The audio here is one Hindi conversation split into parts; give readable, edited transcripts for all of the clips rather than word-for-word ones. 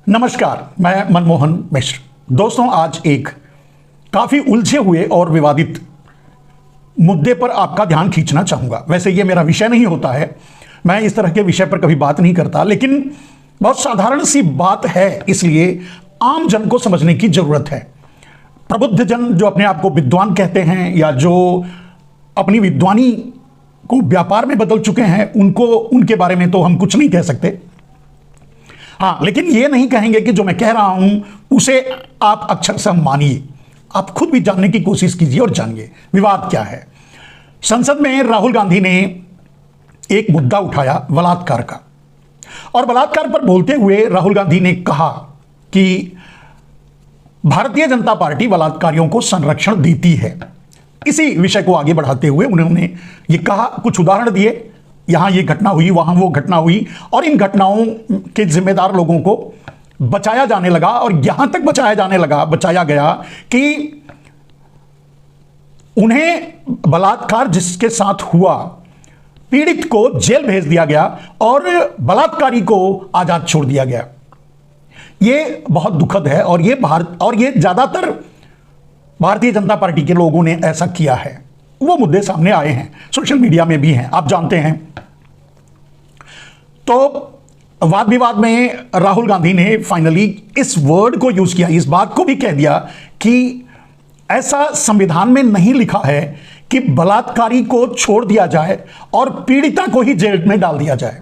नमस्कार, मैं मनमोहन मिश्र। दोस्तों, आज एक काफ़ी उलझे हुए और विवादित मुद्दे पर आपका ध्यान खींचना चाहूँगा। वैसे ये मेरा विषय नहीं होता है, मैं इस तरह के विषय पर कभी बात नहीं करता, लेकिन बहुत साधारण सी बात है, इसलिए आम जन को समझने की ज़रूरत है। प्रबुद्ध जन जो अपने आप को विद्वान कहते हैं या जो अपनी विद्वानी को व्यापार में बदल चुके हैं, उनके बारे में तो हम कुछ नहीं कह सकते। हाँ, लेकिन ये नहीं कहेंगे कि जो मैं कह रहा हूं उसे आप अक्षरशः मानिए। आप खुद भी जानने की कोशिश कीजिए और जानिए विवाद क्या है। संसद में राहुल गांधी ने एक मुद्दा उठाया बलात्कार का, और बलात्कार पर बोलते हुए राहुल गांधी ने कहा कि भारतीय जनता पार्टी बलात्कारियों को संरक्षण देती है। इसी विषय को आगे बढ़ाते हुए उन्होंने ये कहा, कुछ उदाहरण दिए, यहां ये घटना हुई, वहां वो घटना हुई, और इन घटनाओं के जिम्मेदार लोगों को बचाया जाने लगा। और यहां तक बचाया गया कि उन्हें बलात्कार जिसके साथ हुआ, पीड़ित को जेल भेज दिया गया और बलात्कारी को आजाद छोड़ दिया गया। ये बहुत दुखद है, और ये ज्यादातर भारतीय जनता पार्टी के लोगों ने ऐसा किया है। वो मुद्दे सामने आए हैं, सोशल मीडिया में भी हैं, आप जानते हैं। तो वाद विवाद में राहुल गांधी ने फाइनली इस वर्ड को यूज किया, इस बात को भी कह दिया कि ऐसा संविधान में नहीं लिखा है कि बलात्कारी को छोड़ दिया जाए और पीड़िता को ही जेल में डाल दिया जाए,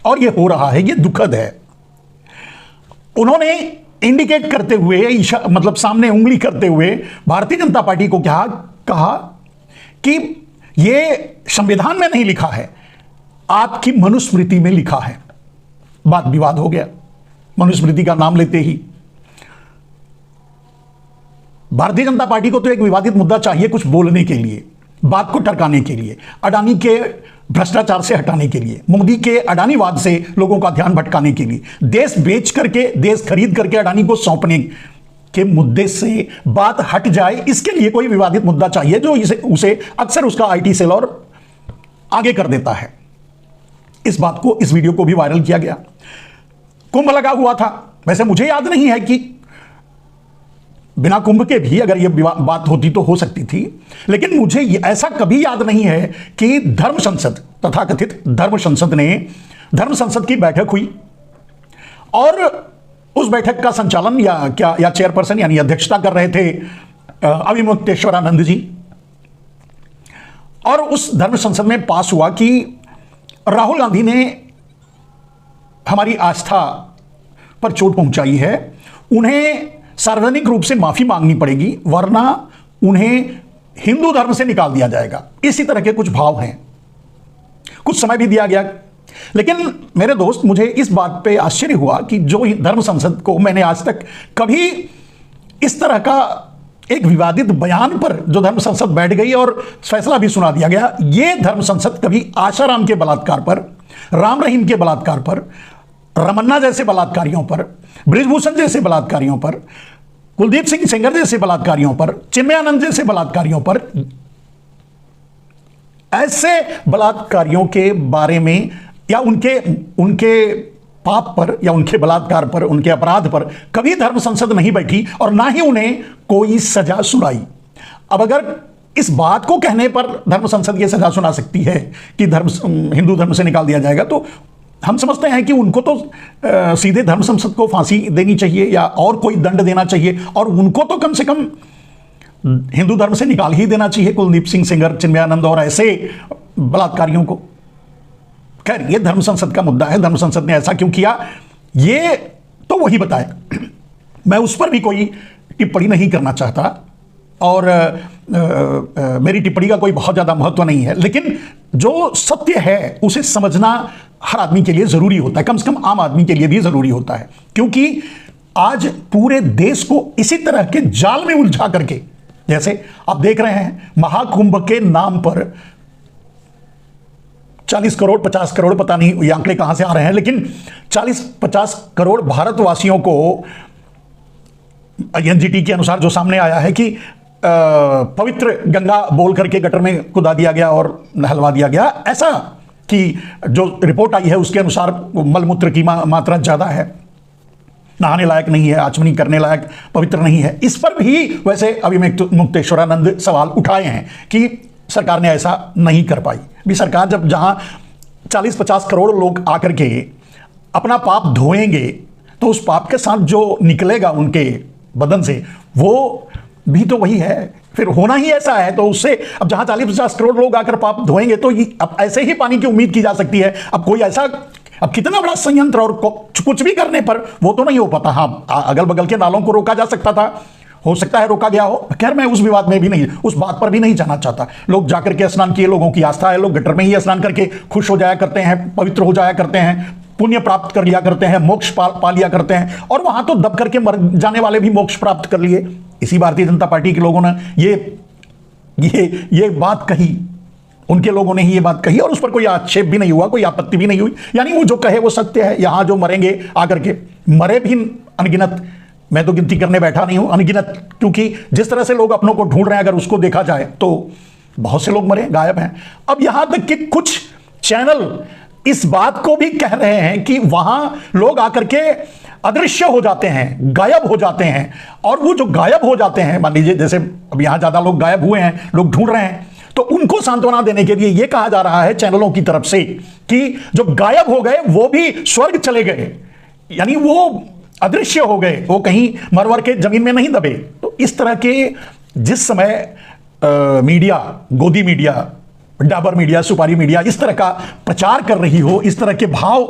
और यह हो रहा है, यह दुखद है। उन्होंने इंडिकेट करते हुए, मतलब सामने उंगली करते हुए भारतीय जनता पार्टी को क्या कहा कि यह संविधान में नहीं लिखा है, आपकी मनुस्मृति में लिखा है। बात विवाद हो गया मनुस्मृति का नाम लेते ही। भारतीय जनता पार्टी को तो एक विवादित मुद्दा चाहिए कुछ बोलने के लिए, बात को टरकाने के लिए, अडानी के भ्रष्टाचार से हटाने के लिए, मोदी के अडानीवाद से लोगों का ध्यान भटकाने के लिए, देश बेच करके, देश खरीद करके अडानी को सौंपने के मुद्दे से बात हट जाए। इसके लिए कोई विवादित मुद्दा चाहिए जो उसे अक्सर उसका आईटी सेल और आगे कर देता है। इस बात को, इस वीडियो को भी वायरल किया गया। कुंभ लगा हुआ था, वैसे मुझे याद नहीं है कि बिना कुंभ के भी अगर यह बात होती तो हो सकती थी, लेकिन मुझे ऐसा कभी याद नहीं है कि धर्म संसद, तथाकथित धर्म संसद ने, धर्म संसद की बैठक हुई और उस बैठक का संचालन या चेयरपर्सन यानी अध्यक्षता कर रहे थे अविमुक्तेश्वरानंद जी। और उस धर्म संसद में पास हुआ कि राहुल गांधी ने हमारी आस्था पर चोट पहुंचाई है, उन्हें सार्वजनिक रूप से माफी मांगनी पड़ेगी, वरना उन्हें हिंदू धर्म से निकाल दिया जाएगा। इसी तरह के कुछ भाव हैं। कुछ समय भी दिया गया, लेकिन मेरे दोस्त, मुझे इस बात पे आश्चर्य हुआ कि जो धर्म संसद को मैंने आज तक कभी इस तरह का एक विवादित बयान पर जो धर्म संसद बैठ गई और फैसला भी सुना दिया गया, ये धर्म संसद कभी आशाराम के बलात्कार पर, राम रहीम के बलात्कार पर, रमन्ना जैसे बलात्कारियों पर, बृजभूषण जैसे बलात्कारियों पर, कुलदीप सिंह सेंगर जैसे बलात्कारियों पर, चिन्मयानंद जैसे बलात्कारियों पर, ऐसे बलात्कारियों के बारे में या उनके पाप पर या उनके बलात्कार पर, उनके अपराध पर कभी धर्म संसद नहीं बैठी और ना ही उन्हें कोई सजा सुनाई। अब अगर इस बात को कहने पर धर्म संसद ये सजा सुना सकती है कि हिंदू धर्म से निकाल दिया जाएगा, तो हम समझते हैं कि उनको तो सीधे धर्म संसद को फांसी देनी चाहिए या और कोई दंड देना चाहिए, और उनको तो कम से कम हिंदू धर्म से निकाल ही देना चाहिए, कुलदीप सिंह सेंगर, चिन्मयानंद और ऐसे बलात्कारियों को। खैर, ये धर्म संसद का मुद्दा है, धर्म संसद ने ऐसा क्यों किया ये तो वही बताए। मैं उस पर भी कोई टिप्पणी नहीं करना चाहता, और मेरी टिप्पणी का कोई बहुत ज़्यादा महत्व नहीं है, लेकिन जो सत्य है उसे समझना हर आदमी के लिए ज़रूरी होता है, कम से कम आम आदमी के लिए भी ज़रूरी होता है, क्योंकि आज पूरे देश को इसी तरह के जाल में उलझा करके, जैसे आप देख रहे हैं महाकुंभ के नाम पर 40 करोड़ 50 करोड़, पता नहीं ये आंकड़े कहां से आ रहे हैं, लेकिन 40-50 करोड़ भारतवासियों को एनजीटी के अनुसार जो सामने आया है कि पवित्र गंगा बोल करके गटर में कुदा दिया गया और नहलवा दिया गया, ऐसा कि जो रिपोर्ट आई है उसके अनुसार मलमूत्र की मात्रा ज़्यादा है। नहाने लायक नहीं है, आचमनी करने लायक पवित्र नहीं है। इस पर भी वैसे अभी मुक्तेश्वरानंद सवाल उठाए हैं कि सरकार ने ऐसा नहीं कर पाई। भी सरकार जब जहां 40-50 करोड़ लोग आकर के अपना पाप धोएंगे तो उस पाप के साथ जो निकलेगा उनके बदन से वो भी तो वही है, फिर होना ही ऐसा है। तो उससे अब जहां 40-50 करोड़ लोग आकर पाप धोएंगे तो अब ऐसे ही पानी की उम्मीद की जा सकती है। अब कोई ऐसा, अब कितना बड़ा संयंत्र और कुछ भी करने पर वो तो नहीं हो पाता। हाँ, अगल बगल के नालों को रोका जा सकता था, हो सकता है रोका गया हो। खैर मैं उस विवाद में भी नहीं, उस बात पर भी नहीं जाना चाहता। लोग जाकर के स्नान किए, लोगों की आस्था है, लोग गटर में ही स्नान करके खुश हो जाया करते हैं, पवित्र हो जाया करते हैं, पुण्य प्राप्त कर लिया करते हैं, मोक्ष पा लिया करते हैं। और वहां तो दब करके मर जाने वाले भी मोक्ष प्राप्त कर लिए। इसी भारतीय जनता पार्टी के लोगों ने ये बात कही, उनके लोगों ने ही ये बात कही और उस पर कोई आक्षेप भी नहीं हुआ, कोई आपत्ति भी नहीं हुई। यानी वो जो कहे वो सत्य है। यहां जो मरेंगे आकर के, मरे भी अनगिनत, मैं तो गिनती करने बैठा नहीं हूं, अनगिनत, क्योंकि जिस तरह से लोग अपनों को ढूंढ रहे हैं अगर उसको देखा जाए तो बहुत से लोग मरे, गायब हैं। अब यहां तक कि कुछ चैनल इस बात को भी कह रहे हैं कि वहां लोग आकर के अदृश्य हो जाते हैं, गायब हो जाते हैं। और वो जो गायब हो जाते हैं, मान लीजिए जैसे अब यहां ज्यादा लोग गायब हुए हैं, लोग ढूंढ रहे हैं, तो उनको सांत्वना देने के लिए यह कहा जा रहा है चैनलों की तरफ से कि जो गायब हो गए वो भी स्वर्ग चले गए, यानी वो अदृश्य हो गए, वो कहीं मरवर के जमीन में नहीं दबे। तो इस तरह के जिस समय मीडिया, गोदी मीडिया, डाबर मीडिया, सुपारी मीडिया इस तरह का प्रचार कर रही हो, इस तरह के भाव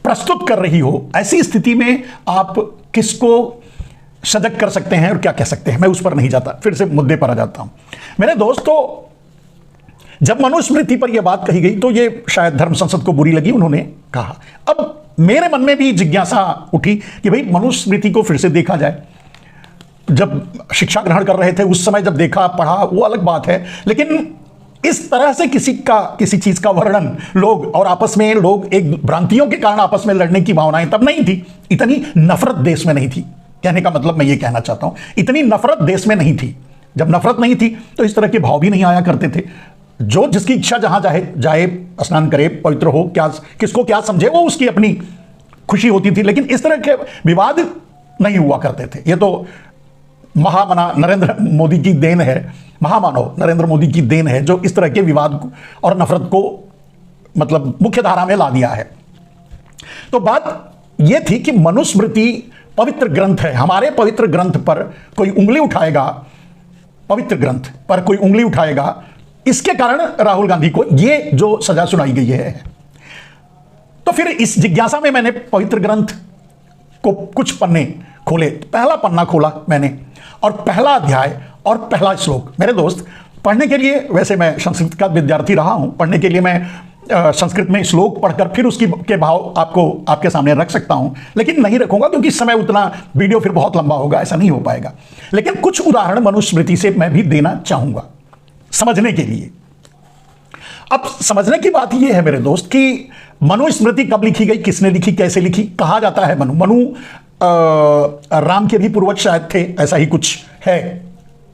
प्रस्तुत कर रही हो, ऐसी स्थिति में आप किसको सजग कर सकते हैं और क्या कह सकते हैं, मैं उस पर नहीं जाता, फिर से मुद्दे पर आ जाता हूं। मेरे दोस्तों, जब मनुस्मृति पर यह बात कही गई तो यह शायद धर्म संसद को बुरी लगी, उन्होंने कहा। अब मेरे मन में भी जिज्ञासा उठी कि भाई मनुस्मृति को फिर से देखा जाए। जब शिक्षा ग्रहण कर रहे थे उस समय जब देखा, पढ़ा, वो अलग बात है, लेकिन इस तरह से किसी चीज का वर्णन लोग और आपस में लोग एक भ्रांतियों के कारण आपस में लड़ने की भावनाएं तब नहीं थी, इतनी नफरत देश में नहीं थी। कहने का मतलब मैं ये कहना चाहता हूं, इतनी नफरत देश में नहीं थी। जब नफरत नहीं थी तो इस तरह के भाव भी नहीं आया करते थे। जो जिसकी इच्छा जहां जाए स्नान करे, पवित्र हो, क्या किसको क्या समझे, वो उसकी अपनी खुशी होती थी। लेकिन इस तरह के विवाद नहीं हुआ करते थे। ये तो महामना नरेंद्र मोदी की देन है, महामानव नरेंद्र मोदी की देन है, जो इस तरह के विवाद और नफरत को मतलब मुख्य धारा में ला दिया है। तो बात यह थी कि मनुस्मृति पवित्र ग्रंथ है, हमारे पवित्र ग्रंथ पर कोई उंगली उठाएगा, पवित्र ग्रंथ पर कोई उंगली उठाएगा, इसके कारण राहुल गांधी को यह जो सजा सुनाई गई है। तो फिर इस जिज्ञासा में मैंने पवित्र ग्रंथ को कुछ पन्ने खोले। पहला पन्ना खोला मैंने और पहला अध्याय और पहला श्लोक। मेरे दोस्त, पढ़ने के लिए, वैसे मैं संस्कृत का विद्यार्थी रहा हूं, पढ़ने के लिए मैं संस्कृत में श्लोक पढ़कर फिर उसकी के भाव आपके सामने रख सकता हूं, लेकिन नहीं रखूंगा क्योंकि इस समय उतना वीडियो फिर बहुत लंबा होगा, ऐसा नहीं हो पाएगा। लेकिन कुछ उदाहरण मनुस्मृति से मैं भी देना चाहूंगा समझने के लिए। अब समझने की बात यह है मेरे दोस्त कि मनुस्मृति कब लिखी गई, किसने लिखी, कैसे लिखी। कहा जाता है मनु राम के भी पूर्वज शायद थे, ऐसा ही कुछ है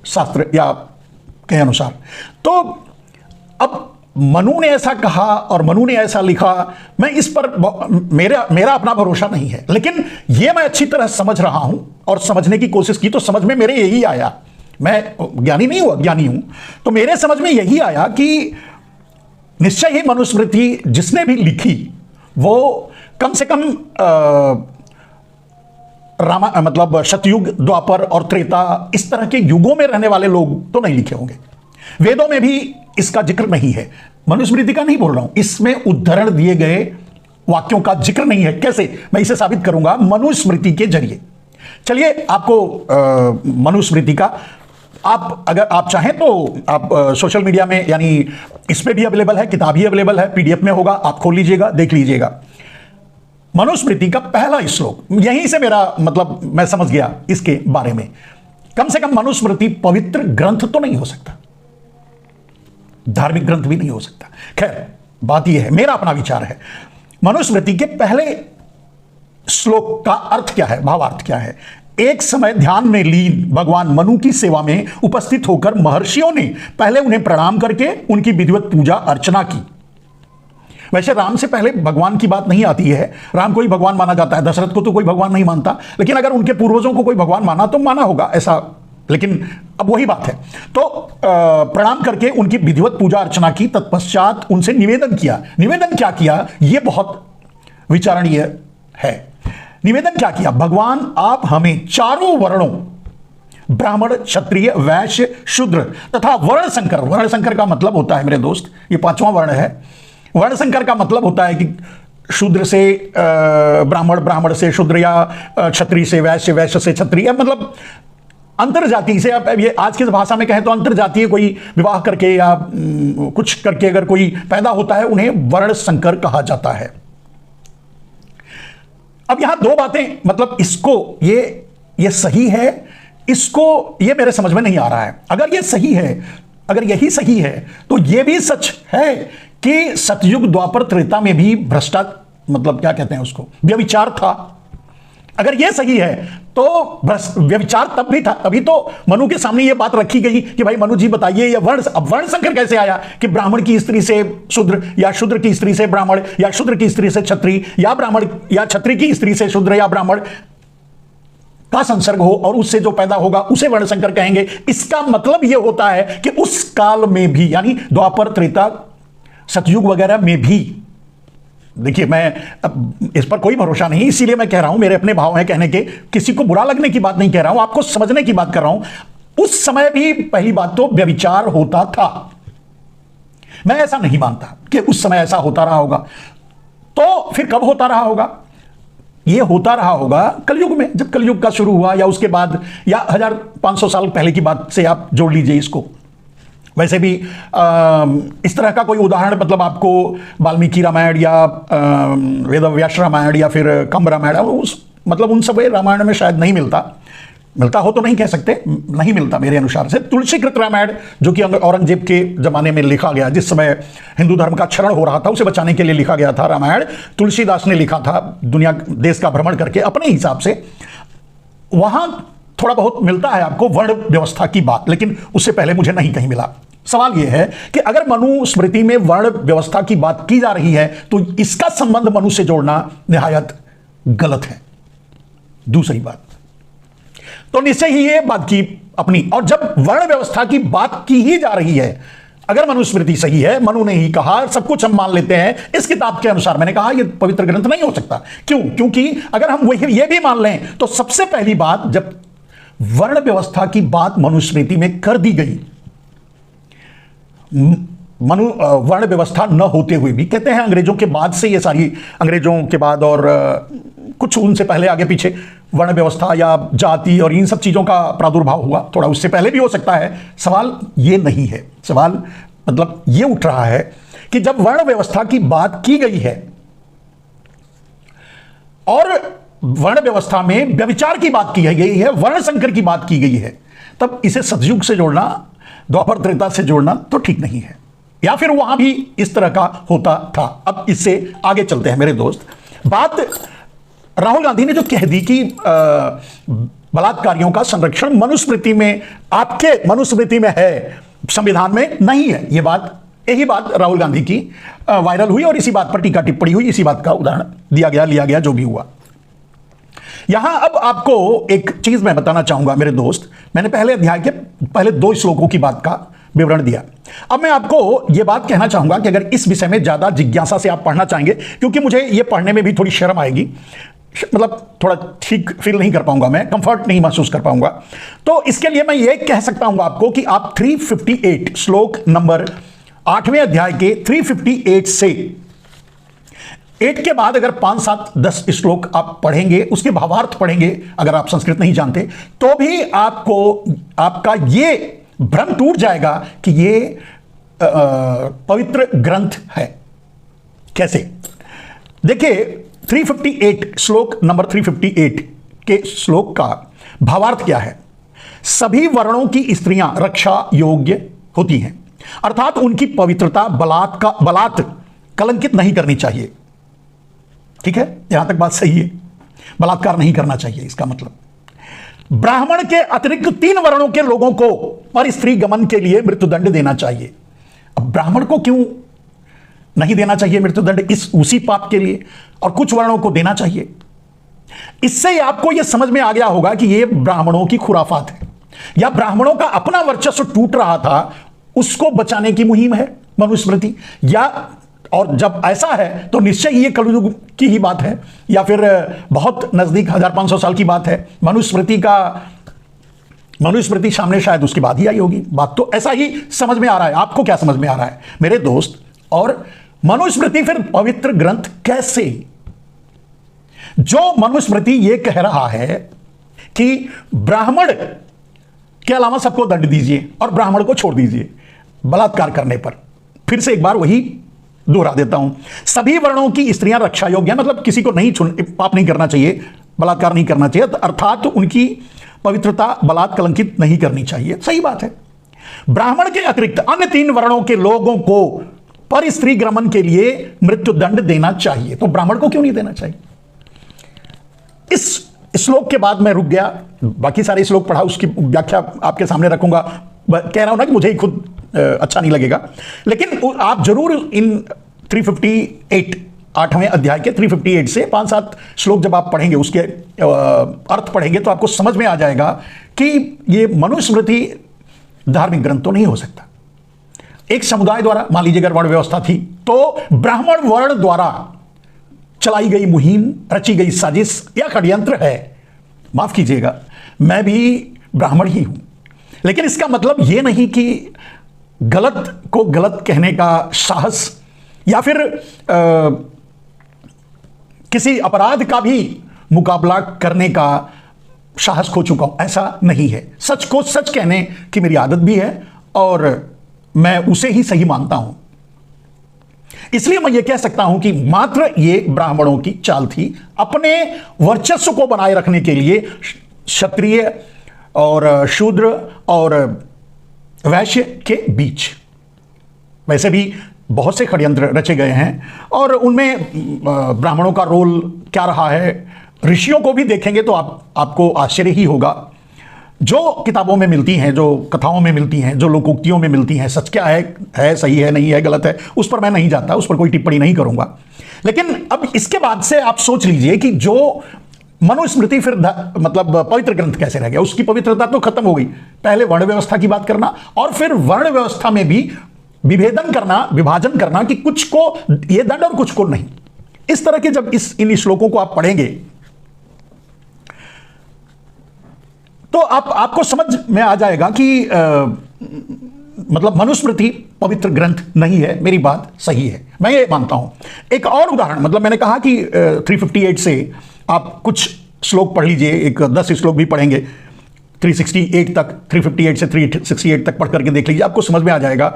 शास्त्र या के अनुसार। तो अब मनु ने ऐसा कहा और मनु ने ऐसा लिखा, मैं इस पर मेरा अपना भरोसा नहीं है, लेकिन यह मैं अच्छी तरह समझ रहा हूं और समझने की कोशिश की तो समझ में मेरे यही आया। मैं ज्ञानी नहीं हूं, ज्ञानी हूं, तो मेरे समझ में यही आया कि निश्चय ही मनुस्मृति जिसने भी लिखी वो कम से कम मतलब सतयुग, द्वापर और त्रेता, इस तरह के युगों में रहने वाले लोग तो नहीं लिखे होंगे। वेदों में भी इसका जिक्र नहीं है, मनुस्मृति का नहीं बोल रहा हूं, इसमें उद्धरण दिए गए वाक्यों का जिक्र नहीं है। कैसे मैं इसे साबित करूंगा? मनुस्मृति के जरिए। चलिए आपको मनुस्मृति का, अगर आप चाहें तो आप सोशल मीडिया में, यानी इस पे भी अवेलेबल है, किताब ही अवेलेबल है, पीडीएफ में होगा, आप खोल लीजिएगा, देख लीजिएगा। मनुस्मृति का पहला श्लोक, यहीं से मेरा मतलब मैं समझ गया इसके बारे में। कम से कम मनुस्मृति पवित्र ग्रंथ तो नहीं हो सकता, धार्मिक ग्रंथ भी नहीं हो सकता। खैर बात यह है, मेरा अपना विचार है। मनुस्मृति के पहले श्लोक का अर्थ क्या है, भावार्थ क्या है? एक समय ध्यान में लीन भगवान मनु की सेवा में उपस्थित होकर महर्षियों ने पहले उन्हें प्रणाम करके उनकी विधिवत पूजा अर्चना की। वैसे राम से पहले भगवान की बात नहीं आती है, राम को ही भगवान माना जाता है, दशरथ को तो कोई भगवान नहीं मानता, लेकिन अगर उनके पूर्वजों को कोई भगवान माना तो माना होगा ऐसा। लेकिन अब वही बात है, तो प्रणाम करके उनकी विधिवत पूजा अर्चना की, तत्पश्चात उनसे निवेदन किया। निवेदन क्या किया, यह बहुत विचारणीय है। निवेदन क्या किया, भगवान आप हमें चारों वर्णों ब्राह्मण, क्षत्रिय, वैश्य, शूद्र तथा वर्ण संकर, वर्ण संकर का मतलब होता है मेरे दोस्त, ये पांचवां वर्ण है। वर्ण संकर का मतलब होता है कि शूद्र से ब्राह्मण, ब्राह्मण से शूद्र, या क्षत्रिय से वैश्य, वैश्य से क्षत्रिय, मतलब अंतर जाति से, अब ये आज की भाषा में कहें तो अंतर जातीय कोई विवाह करके या कुछ करके अगर कोई पैदा होता है, उन्हें वर्ण संकर कहा जाता है। अब यहां दो बातें, मतलब इसको ये सही है, इसको ये मेरे समझ में नहीं आ रहा है। अगर ये सही है, अगर यही सही है तो ये भी सच है कि सतयुग, द्वापर, त्रेता में भी भ्रष्टाचार, मतलब क्या कहते हैं उसको, व्यभिचार था। अगर ये सही है तो व्यभिचार तब भी था, तभी तो मनु के सामने ये बात रखी गई कि भाई मनु जी बताइए ये वर्ण संकर कैसे आया कि ब्राह्मण की स्त्री से शूद्र, या शूद्र की स्त्री से ब्राह्मण, या शूद्र की स्त्री से क्षत्रिय, या ब्राह्मण या क्षत्रिय की स्त्री से शूद्र या ब्राह्मण का संसर्ग हो और उससे जो पैदा होगा उसे वर्ण संकर कहेंगे। इसका मतलब यह होता है कि उस काल में भी, यानी द्वापर, त्रेता, सतयुग वगैरह में भी, देखिए मैं इस पर कोई भरोसा नहीं, इसीलिए मैं कह रहा हूं, मेरे अपने भाव हैं कहने के, किसी को बुरा लगने की बात नहीं कह रहा हूं, आपको समझने की बात कर रहा हूं। उस समय भी पहली बात तो व्यभिचार होता था। मैं ऐसा नहीं मानता कि उस समय ऐसा होता रहा होगा, तो फिर कब होता रहा होगा? यह होता रहा होगा कलयुग में, जब कलयुग का शुरू हुआ, या उसके बाद, या 1500 साल पहले की बात से आप जोड़ लीजिए इसको। वैसे भी इस तरह का कोई उदाहरण, मतलब आपको वाल्मीकि रामायण या वेदव्यास रामायण या फिर कंब रामायण, मतलब उन सब रामायण में शायद नहीं मिलता, मिलता हो तो नहीं कह सकते, नहीं मिलता मेरे अनुसार से। तुलसीकृत रामायण, जो कि औरंगजेब के जमाने में लिखा गया, जिस समय हिंदू धर्म का क्षरण हो रहा था, उसे बचाने के लिए लिखा गया था रामायण, तुलसीदास ने लिखा था, दुनिया देश का भ्रमण करके अपने हिसाब से। वहां थोड़ा बहुत मिलता है आपको वर्ण व्यवस्था की बात, लेकिन उससे पहले मुझे नहीं कहीं मिला। सवाल यह है कि अगर मनुस्मृति में वर्ण व्यवस्था की बात की जा रही है तो इसका संबंध मनु से जोड़ना निहायत गलत है। दूसरी बात तो निश्चय ही ये बात की अपनी, और जब वर्ण व्यवस्था की बात की ही जा रही है, अगर मनुस्मृति सही है, मनु ने ही कहा, सब कुछ हम मान लेते हैं इस किताब के अनुसार, मैंने कहा यह पवित्र ग्रंथ नहीं हो सकता। क्यों? क्योंकि अगर हम वही ये भी मान लें तो सबसे पहली बात, जब वर्ण व्यवस्था की बात मनुस्मृति में कर दी गई, मनु वर्ण व्यवस्था न होते हुए भी, कहते हैं अंग्रेजों के बाद से ये सारी, अंग्रेजों के बाद और कुछ उनसे पहले आगे पीछे वर्ण व्यवस्था या जाति और इन सब चीज़ों का प्रादुर्भाव हुआ, थोड़ा उससे पहले भी हो सकता है। सवाल ये नहीं है, सवाल मतलब ये उठ रहा है कि जब वर्ण व्यवस्था की बात की गई है और वर्ण व्यवस्था में व्यभिचार की बात की गई है, वर्ण संकर की बात की गई है, तब इसे सतयुग से जोड़ना, द्वापर त्रेता से जोड़ना तो ठीक नहीं है, या फिर वहां भी इस तरह का होता था। अब इससे आगे चलते हैं मेरे दोस्त। बात राहुल गांधी ने जो कह दी कि बलात्कारियों का संरक्षण मनुस्मृति में, आपके मनुस्मृति में है, संविधान में नहीं है, यही बात राहुल गांधी की वायरल हुई और इसी बात पर टीका टिप्पणी हुई, इसी बात का उदाहरण दिया गया, लिया गया, जो भी हुआ। यहां अब आपको एक चीज मैं बताना चाहूंगा मेरे दोस्त, मैंने पहले अध्याय के पहले 2 श्लोकों की बात का विवरण दिया। अब मैं आपको यह बात कहना चाहूंगा कि अगर इस विषय में ज्यादा जिज्ञासा से आप पढ़ना चाहेंगे, क्योंकि मुझे यह पढ़ने में भी थोड़ी शर्म आएगी, मतलब थोड़ा ठीक फील नहीं कर पाऊंगा, मैं कंफर्ट नहीं महसूस कर पाऊंगा, तो इसके लिए मैं ये कह सकता हूं आपको कि आप 358 श्लोक नंबर 8वें अध्याय के 358 से 8 के बाद अगर 5, 7, 10 श्लोक आप पढ़ेंगे, उसके भावार्थ पढ़ेंगे, अगर आप संस्कृत नहीं जानते, तो भी आपका ये भ्रम टूट जाएगा कि ये पवित्र ग्रंथ है। कैसे? देखिए 358 श्लोक नंबर 358 के श्लोक का भावार्थ क्या है? सभी वर्णों की स्त्रियां रक्षा योग्य होती हैं, अर्थात उनकी पवित्रता बलात् कलंकित नहीं करनी चाहिए। ठीक है, यहां तक बात सही है, बलात्कार नहीं करना चाहिए, इसका मतलब ब्राह्मण के अतिरिक्त 3 वर्णों के लोगों को पर स्त्री गमन के लिए मृत्युदंड देना चाहिए। अब ब्राह्मण को क्यों नहीं देना चाहिए मृत्युदंड इस उसी पाप के लिए, और कुछ वर्णों को देना चाहिए। इससे आपको यह समझ में आ गया होगा कि यह ब्राह्मणों की खुराफात है, या ब्राह्मणों का अपना वर्चस्व टूट रहा था, उसको बचाने की मुहिम है मनुस्मृति। या और जब ऐसा है तो निश्चय ये कलयुग की ही बात है, या फिर बहुत नजदीक 1500 साल की बात है। मनुस्मृति सामने शायद उसके बाद ही आई होगी। बात तो ऐसा ही समझ में आ रहा है। आपको क्या समझ में आ रहा है मेरे दोस्त? और मनुस्मृति फिर पवित्र ग्रंथ कैसे? जो मनुस्मृति ये कह रहा है कि ब्राह्मण के अलावा सबको दंड दीजिए और ब्राह्मण को छोड़ दीजिए बलात्कार करने पर। फिर से एक बार वही दोहरा देता हूं, सभी वर्णों की स्त्रियां रक्षा योग्य हैं, मतलब किसी को नहीं पाप नहीं करना चाहिए, बलात्कार नहीं करना चाहिए, अर्थात उनकी पवित्रता बलात् कलंकित नहीं करनी चाहिए। सही बात है। ब्राह्मण के अतिरिक्त अन्य 3 वर्णों के लोगों को पर स्त्री ग्रमण के लिए मृत्युदंड देना चाहिए, तो ब्राह्मण को क्यों नहीं देना चाहिए? इस श्लोक के बाद मैं रुक गया, बाकी सारे श्लोक पढ़ा, उसकी व्याख्या आपके सामने रखूंगा। कह रहा हूं ना कि मुझे ही खुद अच्छा नहीं लगेगा, लेकिन आप जरूर इन 358 8वें अध्याय के 358 से 5-7 श्लोक जब आप पढ़ेंगे, उसके अर्थ पढ़ेंगे, तो आपको समझ में आ जाएगा कि ये मनुस्मृति धार्मिक ग्रंथ तो नहीं हो सकता। एक समुदाय द्वारा, मान लीजिए अगर वर्ण व्यवस्था थी, तो ब्राह्मण वर्ण द्वारा चलाई गई मुहिम, रची गई साजिश या षड्यंत्र है। माफ कीजिएगा, मैं भी ब्राह्मण ही हूं, लेकिन इसका मतलब यह नहीं कि गलत को गलत कहने का साहस या फिर किसी अपराध का भी मुकाबला करने का साहस खो चुका हूं, ऐसा नहीं है। सच को सच कहने की मेरी आदत भी है और मैं उसे ही सही मानता हूं। इसलिए मैं ये कह सकता हूं कि मात्र ये ब्राह्मणों की चाल थी अपने वर्चस्व को बनाए रखने के लिए। क्षत्रिय और शूद्र और वैश्य के बीच वैसे भी बहुत से षड्यंत्र रचे गए हैं, और उनमें ब्राह्मणों का रोल क्या रहा है, ऋषियों को भी देखेंगे तो आपको आश्चर्य ही होगा। जो किताबों में मिलती हैं, जो कथाओं में मिलती हैं, जो लोकोक्तियों में मिलती हैं, सच क्या है सही है नहीं है गलत है, उस पर मैं नहीं जाता, उस पर कोई टिप्पणी नहीं करूंगा। लेकिन अब इसके बाद से आप सोच लीजिए कि जो मनुस्मृति फिर मतलब पवित्र ग्रंथ कैसे रह गया? उसकी पवित्रता तो खत्म हो गई। पहले वर्ण व्यवस्था की बात करना और फिर वर्ण व्यवस्था में भी विभेदन करना, विभाजन करना कि कुछ को ये दंड और कुछ को नहीं। इस तरह के जब इन श्लोकों को आप पढ़ेंगे तो आपको समझ में आ जाएगा कि मतलब मनुस्मृति पवित्र ग्रंथ नहीं है। मेरी बात सही है, मैं ये मानता हूं। एक और उदाहरण, मतलब मैंने कहा कि 358 से आप कुछ श्लोक पढ़ लीजिए, एक 10 श्लोक भी पढ़ेंगे 368 तक, 358 से 368 तक पढ़ करके देख लीजिए, आपको समझ में आ जाएगा।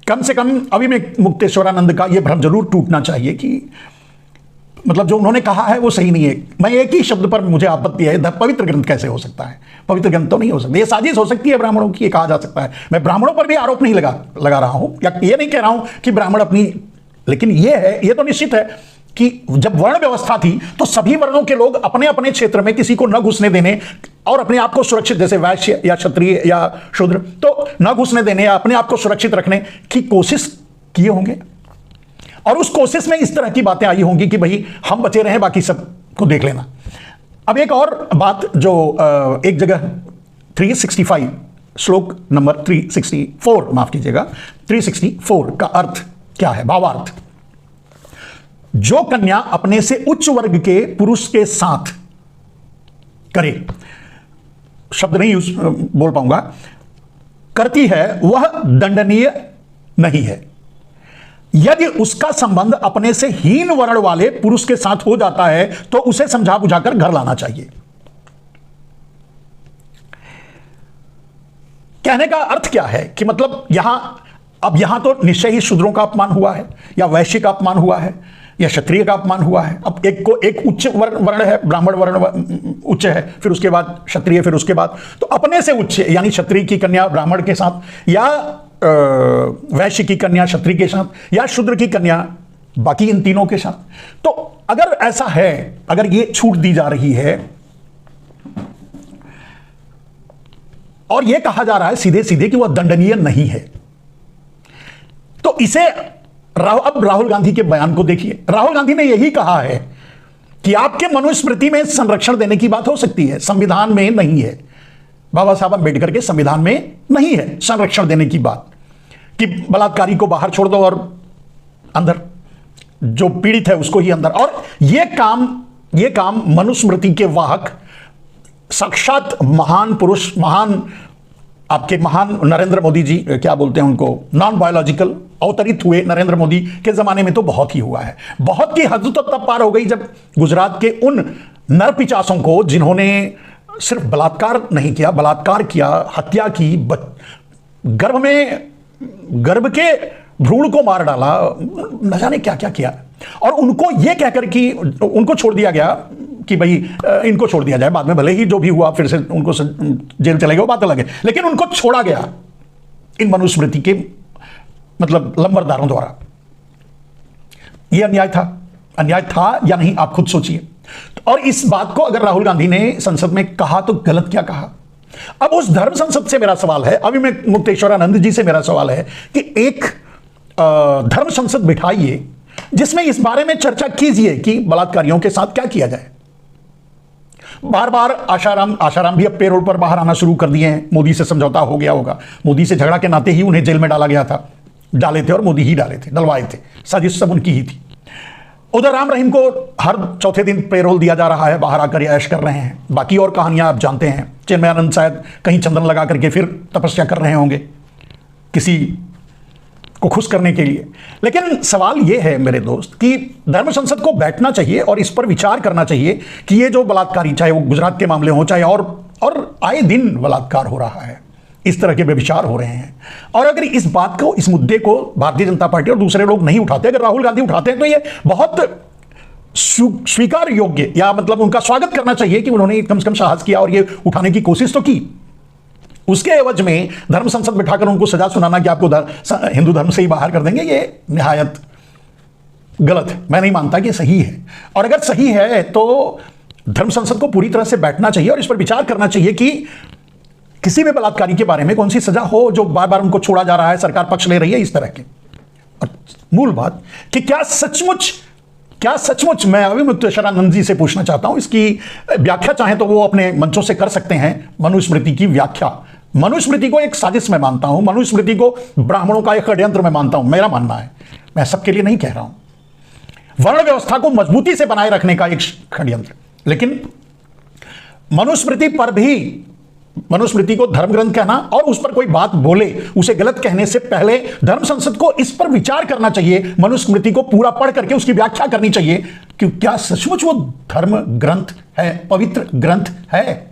कम से कम अभी में मुक्तेश्वरानंद का यह भ्रम जरूर टूटना चाहिए कि मतलब जो उन्होंने कहा है वो सही नहीं है। मैं एक ही शब्द पर मुझे आपत्ति है, पवित्र ग्रंथ कैसे हो सकता है? पवित्र ग्रंथ तो नहीं हो सकता, ये साजिश हो सकती है ब्राह्मणों की, ये कहा जा सकता है। मैं ब्राह्मणों पर भी आरोप नहीं लगा रहा हूं, या ये नहीं कह रहा हूं कि ब्राह्मण अपनी, लेकिन ये है, ये तो निश्चित है कि जब वर्ण व्यवस्था थी तो सभी वर्णों के लोग अपने अपने क्षेत्र में किसी को न घुसने देने और अपने आप को सुरक्षित, जैसे वैश्य या क्षत्रिय या शूद्र, तो न घुसने देने या अपने आप को सुरक्षित रखने की कोशिश किए होंगे, और उस कोशिश में इस तरह की बातें आई होंगी कि भाई हम बचे रहे, बाकी सब को देख लेना। अब एक और बात जो एक जगह 365 श्लोक नंबर 364, माफ कीजिएगा 364 का अर्थ क्या है, भावार्थ। जो कन्या अपने से उच्च वर्ग के पुरुष के साथ करे, शब्द नहीं बोल पाऊंगा, करती है, वह दंडनीय नहीं है। यदि उसका संबंध अपने से हीन वर्ण वाले पुरुष के साथ हो जाता है तो उसे समझा बुझाकर घर लाना चाहिए। कहने का अर्थ क्या है कि मतलब यहां तो निश्चय ही शूद्रों का अपमान हुआ है, या वैश्य का अपमान हुआ है, या क्षत्रिय का अपमान हुआ है। अब एक उच्च वर्ण है, ब्राह्मण वर्ण उच्च है, फिर उसके बाद क्षत्रिय, फिर उसके बाद तो अपने से उच्च, यानी क्षत्रिय की कन्या ब्राह्मण के साथ, या वैश्य की कन्या क्षत्रिय के साथ, या शूद्र की कन्या बाकी इन तीनों के साथ। तो अगर ऐसा है, अगर ये छूट दी जा रही है और यह कहा जा रहा है सीधे सीधे कि वह दंडनीय नहीं है, तो इसे अब राहुल गांधी के बयान को देखिए। राहुल गांधी ने यही कहा है कि आपके मनुस्मृति में संरक्षण देने की बात हो सकती है, संविधान में नहीं है। बाबा साहब अम्बेडकर के संविधान में नहीं है संरक्षण देने की बात कि बलात्कारी को बाहर छोड़ दो और अंदर, जो पीड़ित है उसको ही अंदर। और यह काम मनुस्मृति के वाहक साक्षात महान पुरुष, आपके महान नरेंद्र मोदी जी, क्या बोलते हैं उनको, नॉन बायोलॉजिकल अवतरित हुए नरेंद्र मोदी के जमाने में तो बहुत ही हुआ है। बहुत की हद तो तब पार हो गई जब गुजरात के उन नरपिचासों को, जिन्होंने सिर्फ बलात्कार नहीं किया, बलात्कार किया, हत्या की, गर्भ के भ्रूण को मार डाला, न जाने क्या क्या किया, और उनको यह कहकर कि उनको छोड़ दिया गया कि भाई इनको छोड़ दिया जाए, बाद में भले ही जो भी हुआ फिर से उनको जेल चले गए, वो बात अलग है, लेकिन उनको छोड़ा गया इन मनुस्मृति के मतलब लंबरदारों द्वारा। यह अन्याय था या नहीं, आप खुद सोचिए। और इस बात को अगर राहुल गांधी ने संसद में कहा तो गलत क्या कहा। अब उस धर्म संसद से मेरा सवाल है, अभी मैं मुक्तेश्वरानंद जी से मेरा सवाल है कि एक धर्म संसद बिठाइए जिसमें इस बारे में चर्चा कीजिए कि बलात्कारियों के साथ क्या किया जाए। बार बार आशाराम भी अब पेरोल पर बाहर आना शुरू कर दिए हैं। मोदी से समझौता हो गया होगा, मोदी से झगड़ा के नाते ही उन्हें जेल में डाला गया था, डाले थे और मोदी ही डाले थे, डलवाए थे, साजिश सब उनकी ही थी। उधर राम रहीम को हर चौथे दिन पेरोल दिया जा रहा है, बाहर आकर ऐश कर रहे हैं। बाकी और कहानियां आप जानते हैं। चिन्मयानंद शायद कहीं चंदन लगा करके फिर तपस्या कर रहे होंगे किसी को खुश करने के लिए। लेकिन सवाल यह है मेरे दोस्त कि धर्म संसद को बैठना चाहिए और इस पर विचार करना चाहिए कि ये जो बलात्कारी, चाहे वो गुजरात के मामले हो, चाहे और आए दिन बलात्कार हो रहा है, इस तरह के व्यभिचार हो रहे हैं, और अगर इस बात को, इस मुद्दे को भारतीय जनता पार्टी और दूसरे लोग नहीं उठाते, अगर राहुल गांधी उठाते हैं तो ये बहुत स्वीकार योग्य, या मतलब उनका स्वागत करना चाहिए कि उन्होंने कम से कम साहस किया और ये उठाने की कोशिश तो की। उसके एवज में धर्म संसद बिठाकर उनको सजा सुनाना कि आपको हिंदू धर्म से ही बाहर कर देंगे, ये निहायत गलत है। मैं नहीं मानता कि सही है, और अगर सही है तो धर्म संसद को पूरी तरह से बैठना चाहिए और इस पर विचार करना चाहिए कि किसी भी बलात्कारी के बारे में कौन सी सजा हो जो बार बार उनको छोड़ा जा रहा है, सरकार पक्ष ले रही है, इस तरह के। और मूल बात कि क्या सचमुच मैं अभी मुक्तेश्वरानंद जी से पूछना चाहता हूं, इसकी व्याख्या चाहें तो वो अपने मंचों से कर सकते हैं। मनुस्मृति की व्याख्या, मनुस्मृति को एक साजिश मैं मानता हूं, मनुस्मृति को ब्राह्मणों का एक षड्यंत्र मैं मानता हूं, मेरा मानना है, मैं सबके लिए नहीं कह रहा हूं। वर्ण व्यवस्था को मजबूती से बनाए रखने का एक षड्यंत्र। लेकिन मनुस्मृति पर भी, मनुस्मृति को धर्म ग्रंथ कहना और उस पर कोई बात बोले, उसे गलत कहने से पहले धर्म संसद को इस पर विचार करना चाहिए, मनुस्मृति को पूरा पढ़ करके उसकी व्याख्या करनी चाहिए कि क्या सचमुच वो धर्म ग्रंथ है, पवित्र ग्रंथ है।